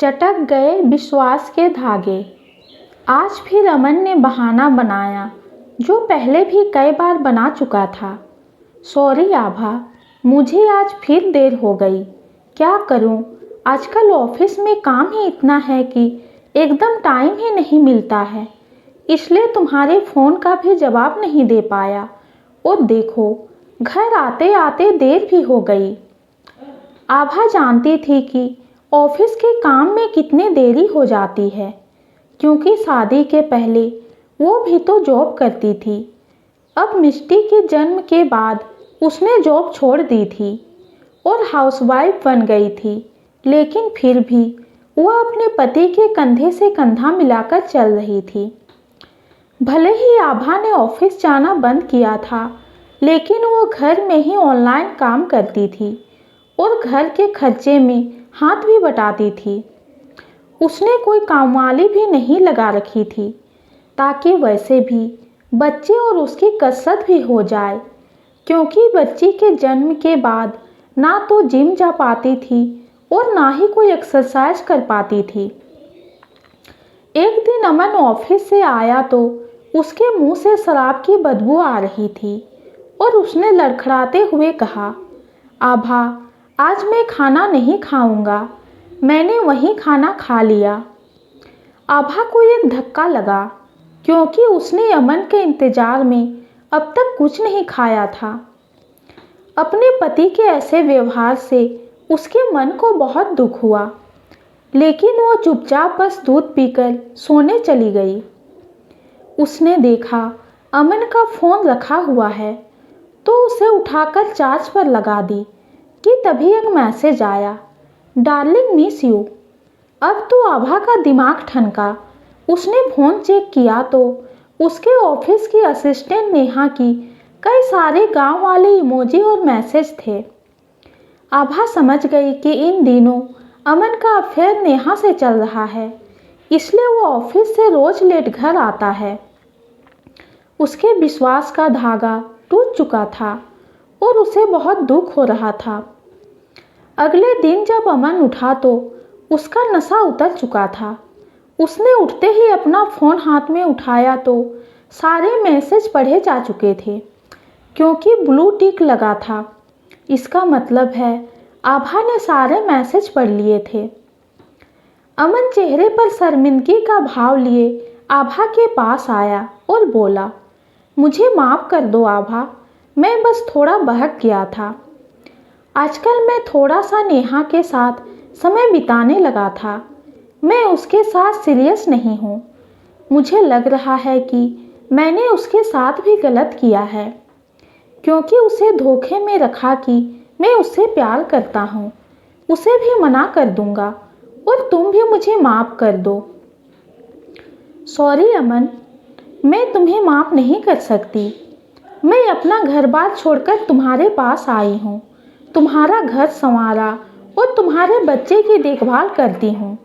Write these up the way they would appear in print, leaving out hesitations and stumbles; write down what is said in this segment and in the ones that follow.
चटक गए विश्वास के धागे। आज फिर अमन ने बहाना बनाया जो पहले भी कई बार बना चुका था। सॉरी आभा, मुझे आज फिर देर हो गई। क्या करूं, आजकल ऑफिस में काम ही इतना है कि एकदम टाइम ही नहीं मिलता है, इसलिए तुम्हारे फ़ोन का भी जवाब नहीं दे पाया। और देखो, घर आते आते देर भी हो गई। आभा जानती थी कि ऑफिस के काम में कितनी देरी हो जाती है, क्योंकि शादी के पहले वो भी तो जॉब करती थी। अब मिष्टी के जन्म के बाद उसने जॉब छोड़ दी थी और हाउसवाइफ बन गई थी, लेकिन फिर भी वह अपने पति के कंधे से कंधा मिलाकर चल रही थी। भले ही आभा ने ऑफिस जाना बंद किया था, लेकिन वो घर में ही ऑनलाइन काम करती थी और घर के खर्चे में हाथ भी बटाती थी। उसने कोई कामवाली भी नहीं लगा रखी थी, ताकि वैसे भी बच्चे और उसकी कसरत भी हो जाए, क्योंकि बच्ची के जन्म के बाद ना तो जिम जा पाती थी और ना ही कोई एक्सरसाइज कर पाती थी। एक दिन अमन ऑफिस से आया तो उसके मुंह से शराब की बदबू आ रही थी और उसने लड़खड़ाते हुए कहा, आभा, आज मैं खाना नहीं खाऊंगा, मैंने वहीं खाना खा लिया। आभा को एक धक्का लगा, क्योंकि उसने अमन के इंतज़ार में अब तक कुछ नहीं खाया था। अपने पति के ऐसे व्यवहार से उसके मन को बहुत दुख हुआ, लेकिन वो चुपचाप बस दूध पीकर सोने चली गई। उसने देखा अमन का फ़ोन रखा हुआ है, तो उसे उठाकर चार्ज पर लगा दी कि तभी एक मैसेज आया, डार्लिंग मिस यू। अब तो आभा का दिमाग ठनका। उसने फ़ोन चेक किया तो उसके ऑफिस की असिस्टेंट नेहा की कई सारे गांव वाले इमोजी और मैसेज थे। आभा समझ गई कि इन दिनों अमन का अफेयर नेहा से चल रहा है, इसलिए वो ऑफिस से रोज़ लेट घर आता है। उसके विश्वास का धागा टूट चुका था और उसे बहुत दुख हो रहा था। अगले दिन जब अमन उठा तो उसका नशा उतर चुका था। उसने उठते ही अपना फ़ोन हाथ में उठाया तो सारे मैसेज पढ़े जा चुके थे, क्योंकि ब्लू टिक लगा था। इसका मतलब है आभा ने सारे मैसेज पढ़ लिए थे। अमन चेहरे पर शर्मिंदगी का भाव लिए आभा के पास आया और बोला, मुझे माफ़ कर दो आभा, मैं बस थोड़ा बहक गया था। आजकल मैं थोड़ा सा नेहा के साथ समय बिताने लगा था। मैं उसके साथ सीरियस नहीं हूँ। मुझे लग रहा है कि मैंने उसके साथ भी गलत किया है, क्योंकि उसे धोखे में रखा कि मैं उससे प्यार करता हूँ। उसे भी मना कर दूँगा और तुम भी मुझे माफ़ कर दो। सॉरी अमन, मैं तुम्हें माफ़ नहीं कर सकती। मैं अपना घर बार छोड़कर तुम्हारे पास आई हूँ, तुम्हारा घर संवारा और तुम्हारे बच्चे की देखभाल करती हूँ।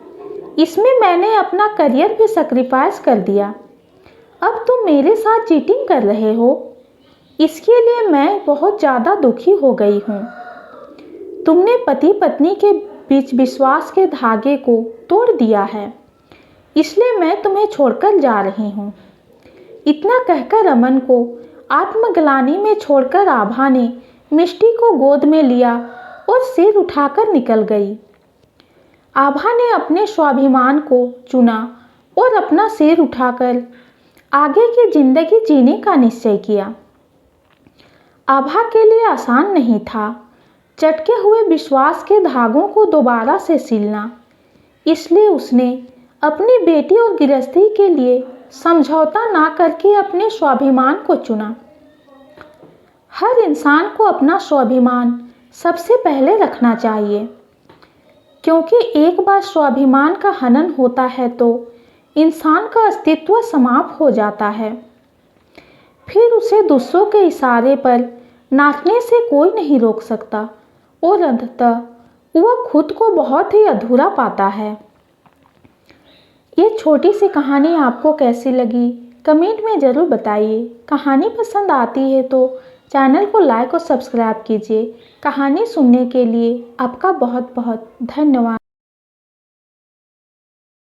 इसमें मैंने अपना करियर भी सैक्रिफाइस कर दिया। अब तुम मेरे साथ चीटिंग कर रहे हो, इसके लिए मैं बहुत ज़्यादा दुखी हो गई हूँ। तुमने पति पत्नी के बीच विश्वास के धागे को तोड़ दिया है, इसलिए मैं तुम्हें छोड़कर जा रही हूँ। इतना कहकर अमन को आत्मग्लानि में छोड़कर आभा ने मिष्टी को गोद में लिया और सिर उठाकर निकल गई। आभा ने अपने स्वाभिमान को चुना और अपना सिर उठाकर आगे की जिंदगी जीने का निश्चय किया। आभा के लिए आसान नहीं था चटके हुए विश्वास के धागों को दोबारा से सिलना, इसलिए उसने अपनी बेटी और गृहस्थी के लिए समझौता ना करके अपने स्वाभिमान को चुना। हर इंसान को अपना स्वाभिमान सबसे पहले रखना चाहिए, क्योंकि एक बार स्वाभिमान का हनन होता है तो इंसान का अस्तित्व समाप्त हो जाता है। फिर उसे दूसरों के इशारे पर नाचने से कोई नहीं रोक सकता और अंततः वह खुद को बहुत ही अधूरा पाता है। ये छोटी सी कहानी आपको कैसी लगी कमेंट में ज़रूर बताइए। कहानी पसंद आती है तो चैनल को लाइक और सब्सक्राइब कीजिए। कहानी सुनने के लिए आपका बहुत बहुत धन्यवाद।